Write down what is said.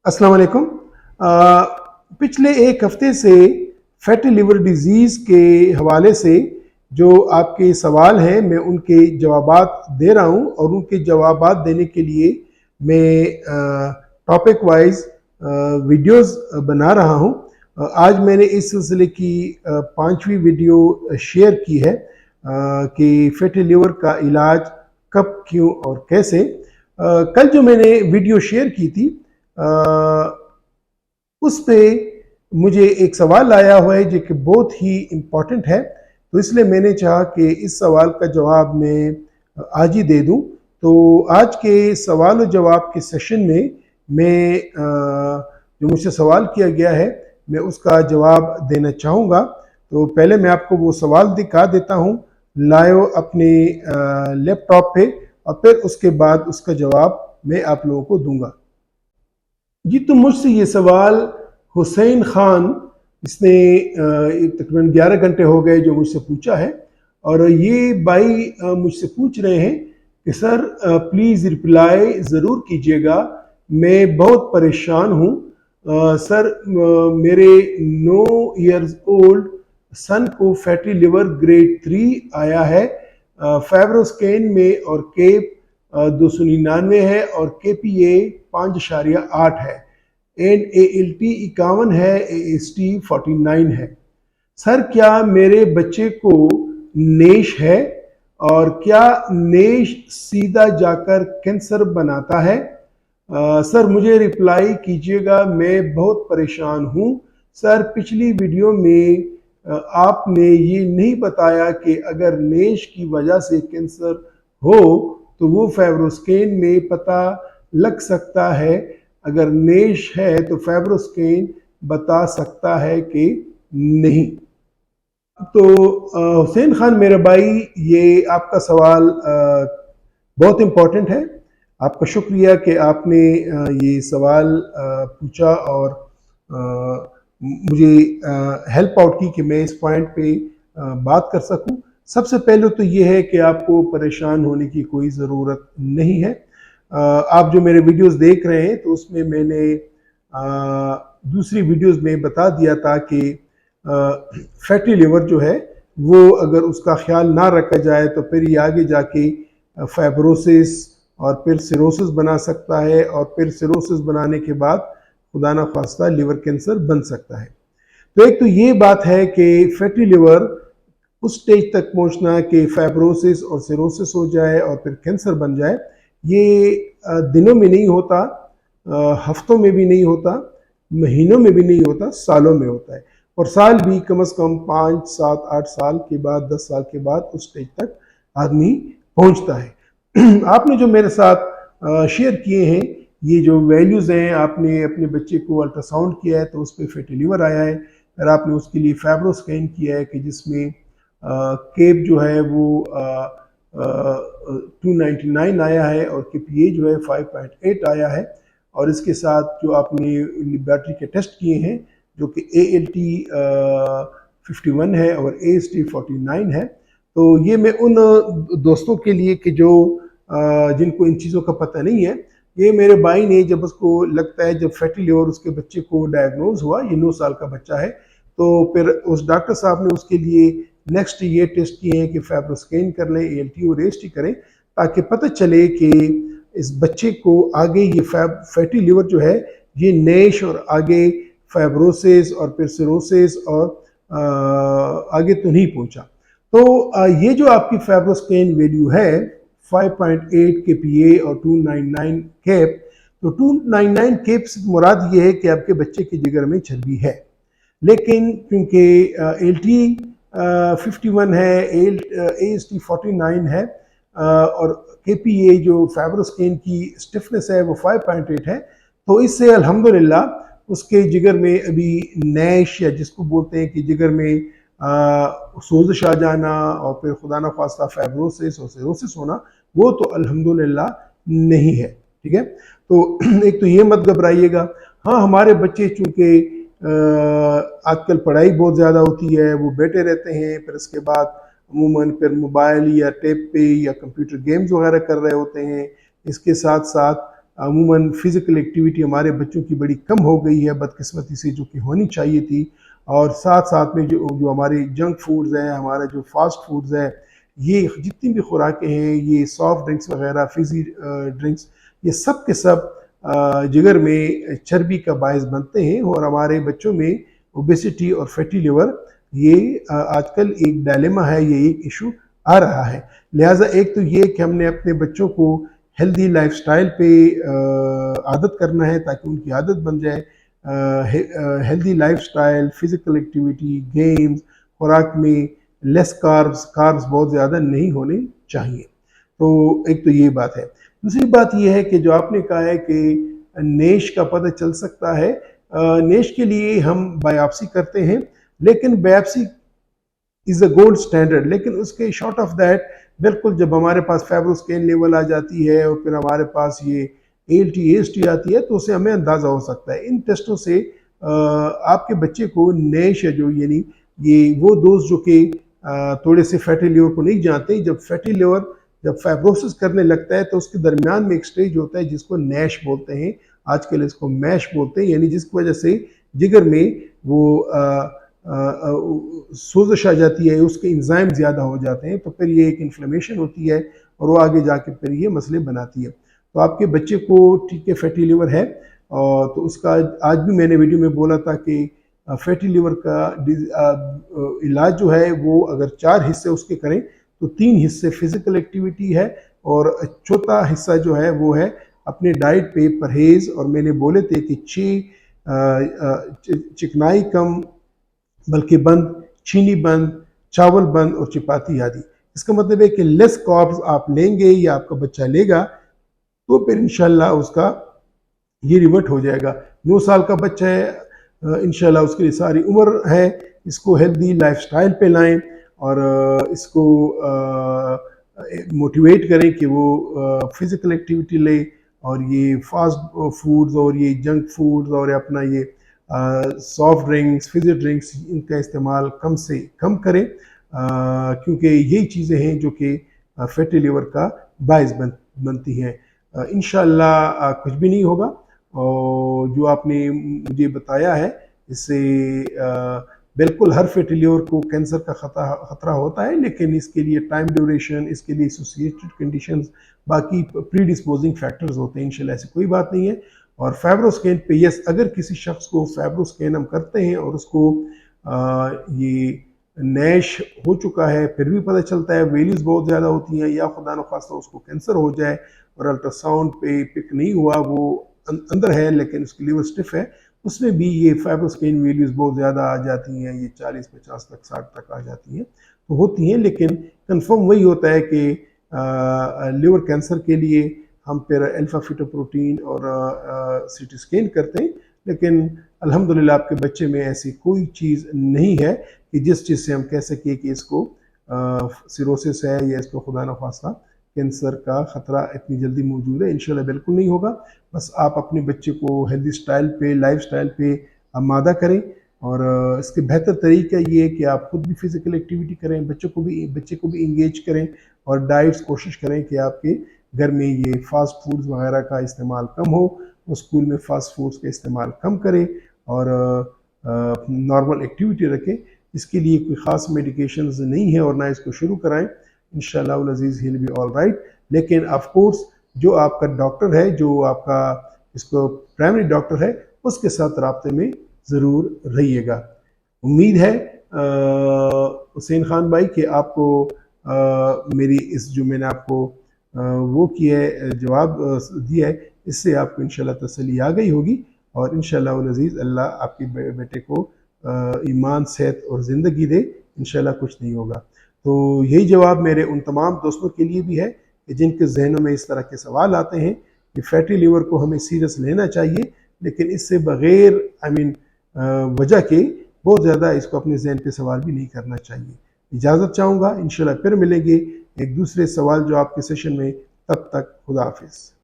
अस्सलाम वालेकुम। पिछले एक हफ्ते से फैटी लिवर डिजीज़ के हवाले से जो आपके सवाल हैं मैं उनके जवाबात दे रहा हूं और उनके जवाबात देने के लिए मैं टॉपिक वाइज वीडियोस बना रहा हूं। आज मैंने इस सिलसिले की पांचवी वीडियो शेयर की है कि फैटी लिवर का इलाज कब, क्यों और कैसे। कल जो मैंने वीडियो शेयर की थी उस पे मुझे एक सवाल आया हुआ है जो कि बहुत ही इम्पोर्टेंट है, तो इसलिए मैंने चाहा कि इस सवाल का जवाब मैं आज ही दे दूं। तो आज के सवाल और जवाब के सेशन में मैं जो मुझसे सवाल किया गया है मैं उसका जवाब देना चाहूँगा। तो पहले मैं आपको वो सवाल दिखा देता हूँ लाइव अपने लैपटॉप पे और फिर उसके बाद उसका जवाब मैं आप लोगों को दूंगा। जी, तो मुझसे ये सवाल हुसैन खान, इसने तकरीबन 11 घंटे हो गए जो मुझसे पूछा है और ये भाई मुझसे पूछ रहे हैं कि सर प्लीज़ रिप्लाई ज़रूर कीजिएगा, मैं बहुत परेशान हूँ। सर मेरे 9 इयर्स ओल्ड सन को फैटी लिवर ग्रेड 3 आया है, फाइब्रोस्कैन में और केप 299 है और KPA 5.8 है एंड ALT 51 है, AST 49 है। सर क्या मेरे बच्चे को नेश है और क्या नेश सीधा जाकर कैंसर बनाता है? सर मुझे रिप्लाई कीजिएगा, मैं बहुत परेशान हूँ। सर पिछली वीडियो में आपने ये नहीं बताया कि अगर नेश की वजह से कैंसर हो तो वो फाइब्रोस्कैन में पता लग सकता है, अगर नेश है तो फाइब्रोस्कैन बता सकता है कि नहीं। तो हुसैन खान मेरे भाई, ये आपका सवाल बहुत इम्पोर्टेंट है। आपका शुक्रिया कि आपने ये सवाल पूछा और मुझे हेल्प आउट की कि मैं इस पॉइंट पे बात कर सकूं। सबसे पहले तो ये है कि आपको परेशान होने की कोई ज़रूरत नहीं है। आप जो मेरे वीडियोस देख रहे हैं तो उसमें मैंने दूसरी वीडियोस में बता दिया था कि फैटी लिवर जो है वो अगर उसका ख्याल ना रखा जाए तो फिर ये आगे जाके फाइब्रोसिस और फिर सिरोसिस बना सकता है और फिर सिरोसिस बनाने के बाद खुदा ना खास्ता लिवर कैंसर बन सकता है। तो एक तो ये बात है कि फैटी लिवर उस स्टेज तक पहुंचना कि फाइब्रोसिस और सिरोसिस हो जाए और फिर कैंसर बन जाए, ये दिनों में नहीं होता, हफ्तों में भी नहीं होता, महीनों में भी नहीं होता, सालों में होता है। और साल भी कम से कम 5, 7, 8 साल के बाद, 10 साल के बाद उस स्टेज तक आदमी पहुंचता है। आपने जो मेरे साथ शेयर किए हैं ये जो वैल्यूज़ हैं, आपने अपने बच्चे को अल्ट्रासाउंड किया है तो उस पर फैटी लिवर आया है, फिर आपने उसके लिए फाइब्रोस्कैन किया है कि जिसमें केप जो है वो 299 आया है और KPA जो है 5.8 आया है, और इसके साथ जो आपने बैटरी के टेस्ट किए हैं जो कि ALT 51 है और AST 49 है। तो ये मैं उन दोस्तों के लिए कि जो जिनको इन चीज़ों का पता नहीं है, ये मेरे भाई ने जब उसको लगता है, जब फैटी लिवर उसके बच्चे को डायग्नोज हुआ, ये 9 साल का बच्चा है, तो फिर उस डॉक्टर साहब ने उसके लिए नेक्स्ट ये टेस्ट किए हैं कि फाइब्रोस्कैन कर लें, ALT और AST करें, ताकि पता चले कि इस बच्चे को आगे ये फैटी लिवर जो है ये नेश और आगे फाइब्रोसिस और फिर सिरोसिस और आगे तो नहीं पहुंचा। तो ये जो आपकी फाइब्रोस्कैन वैल्यू है 5.8 KPA और 299 केप, तो 299 केप से मुराद ये है कि आपके बच्चे के जिगर में चर्बी है, लेकिन क्योंकि ALT 51 है, AST 49 है और KPA जो फाइब्रोस्कैन की स्टिफनेस है वो 5.8 है, तो इससे अल्हम्दुलिल्लाह उसके जिगर में अभी नैश, या जिसको बोलते हैं कि जिगर में सोजिश आ जाना और फिर खुदा न खास्ता फाइब्रोसिस और सिरोसिस होना, वो तो अल्हम्दुलिल्लाह नहीं है। ठीक है, तो एक तो ये मत घबराइएगा। हाँ, हमारे बच्चे चूँकि आजकल पढ़ाई बहुत ज़्यादा होती है, वो बैठे रहते हैं, फिर इसके बाद अमूमन फिर मोबाइल या टैब पे या कंप्यूटर गेम्स वगैरह कर रहे होते हैं, इसके साथ साथ अमूमन फ़िज़िकल एक्टिविटी हमारे बच्चों की बड़ी कम हो गई है बदकिस्मती से, जो कि होनी चाहिए थी। और साथ साथ में जो जो हमारे जंक फूड्स हैं, हमारा जो फास्ट फूड्स है, ये जितनी भी खुराकें हैं, ये सॉफ्ट ड्रिंक्स वगैरह, फिज़ी ड्रिंक्स, ये सब के सब जिगर में चर्बी का बायस बनते हैं और हमारे बच्चों में ओबेसिटी और फैटी लिवर ये आजकल एक डायलेमा है, ये एक इशू आ रहा है। लिहाजा एक तो ये कि हमने अपने बच्चों को हेल्दी लाइफस्टाइल पे आदत करना है ताकि उनकी आदत बन जाए। Healthy lifestyle, physical activity, games, खुराक में लेस कार्ब्स, कार्ब्स बहुत ज़्यादा नहीं होने चाहिए। तो एक तो ये बात है। दूसरी बात ये है कि जो आपने कहा है कि नेश का पता चल सकता है, नेश के लिए हम बायोप्सी करते हैं, लेकिन biopsy is a gold standard, लेकिन उसके शॉर्ट ऑफ दैट बिल्कुल जब हमारे पास फाइब्रोस्कैन लेवल आ जाती है और फिर हमारे पास ये ALT AST आती है, तो उससे हमें अंदाज़ा हो सकता है। इन टेस्टों से आपके बच्चे को नेश है जो, यानी ये वो दोस्त जो कि थोड़े से फैटी लिवर को नहीं जानते, जब फैटी लिवर जब फाइब्रोसिस करने लगता है तो उसके दरमियान में एक स्टेज होता है जिसको नैश बोलते हैं, आजकल इसको मैश बोलते हैं, यानी जिसकी वजह से जिगर में वो सोजश आ जाती है, उसके इंजाइम ज़्यादा हो जाते हैं, तो फिर ये एक इन्फ्लेमेशन होती है और वो आगे जाके फिर ये मसले बनाती है। तो आपके बच्चे को ठीक है फैटी लिवर है, और तो उसका आज भी मैंने वीडियो में बोला था कि फैटी लिवर का इलाज जो है वो अगर 4 हिस्से उसके करें तो 3 हिस्से फिजिकल एक्टिविटी है और चौथा हिस्सा जो है वो है अपने डाइट पे परहेज। और मैंने बोले थे कि चिकनाई कम बल्कि बंद, चीनी बंद, चावल बंद और चपाती आदि। इसका मतलब है कि लेस कार्ब्स आप लेंगे या आपका बच्चा लेगा तो फिर इंशाल्लाह उसका ये रिवर्ट हो जाएगा। 9 साल का बच्चा है, इंशाल्लाह उसके लिए सारी उम्र है। इसको हेल्दी लाइफस्टाइल पे लाएं और इसको मोटिवेट करें कि वो फिज़िकल एक्टिविटी ले और ये फास्ट फूड्स और ये जंक फूड्स और अपना ये सॉफ्ट ड्रिंक्स, फिज़ी ड्रिंक्स, इनका इस्तेमाल कम से कम करें, क्योंकि यही चीज़ें हैं जो कि फैटी लिवर का बायस बनती हैं। इंशाअल्लाह कुछ भी नहीं होगा, और जो आपने मुझे बताया है इससे बिल्कुल हर फैटी लिवर को कैंसर का खतरा होता है, लेकिन इसके लिए टाइम ड्यूरेशन, इसके लिए एसोसिएटेड कंडीशंस, बाकी प्री डिस्पोजिंग फैक्टर्स होते हैं। इंशाल्लाह ऐसी कोई बात नहीं है। और फाइब्रोस्कैन पे यस, अगर किसी शख्स को फाइब्रोस्कैन हम करते हैं और उसको ये नैश हो चुका है, फिर भी पता चलता है वैल्यूज़ बहुत ज़्यादा होती हैं, या खुदा न खास्ता उसको कैंसर हो जाए और अल्ट्रासाउंड पे पिक नहीं हुआ, वो अंदर है लेकिन उसकी लिवर स्टिफ है, उसमें भी ये फाइब्रोस्कैन वैल्यूज़ बहुत ज़्यादा आ जाती हैं, ये 40-50 तक 60 तक आ जाती हैं, तो होती हैं। लेकिन कंफर्म वही होता है कि लिवर कैंसर के लिए हम फिर अल्फा फिटोप्रोटीन और सीटी स्कैन करते हैं, लेकिन अल्हम्दुलिल्लाह आपके बच्चे में ऐसी कोई चीज़ नहीं है कि जिस चीज़ से हम कह सकें कि इसको सिरोसिस है या इसको खुदा न खास्ता कैंसर का ख़तरा इतनी जल्दी मौजूद है। इंशाल्लाह बिल्कुल नहीं होगा। बस आप अपने बच्चे को हेल्दी स्टाइल पे, लाइफ स्टाइल पे आमादा करें, और इसके बेहतर तरीका ये है कि आप खुद भी फिज़िकल एक्टिविटी करें, बच्चे को भी इंगेज करें, और डाइट्स कोशिश करें कि आपके घर में ये फास्ट फूड्स वगैरह का इस्तेमाल कम हो, और स्कूल में फास्ट फूड्स का इस्तेमाल कम करें और नॉर्मल एक्टिविटी रखें। इसके लिए कोई ख़ास मेडिकेशंस नहीं है और ना इसको शुरू कराएं। इंशाअल्लाह Al Aziz he will be all right. लेकिन ऑफ कोर्स जो आपका डॉक्टर है, जो आपका इसको प्राइमरी डॉक्टर है, उसके साथ राब्ते में ज़रूर रहिएगा। उम्मीद है हुसैन खान भाई कि आपको मेरी इस जो मैंने आपको वो किया है, जवाब दिया है, इससे आपको इंशाल्लाह तसल्ली आ गई होगी, और इंशाल्लाह अल अज़ीज़ अल्लाह आपके बेटे को ईमान, सेहत और ज़िंदगी दे। इंशाल्लाह कुछ नहीं होगा। तो यही जवाब मेरे उन तमाम दोस्तों के लिए भी है कि जिनके जहनों में इस तरह के सवाल आते हैं कि फैटी लिवर को हमें सीरियस लेना चाहिए, लेकिन इससे बग़ैर वजह के बहुत ज़्यादा इसको अपने जहन पे सवाल भी नहीं करना चाहिए। इजाज़त चाहूँगा, इंशाल्लाह फिर मिलेंगे एक दूसरे सवाल जवाब के सेशन में। तब तक खुदा हाफिज़।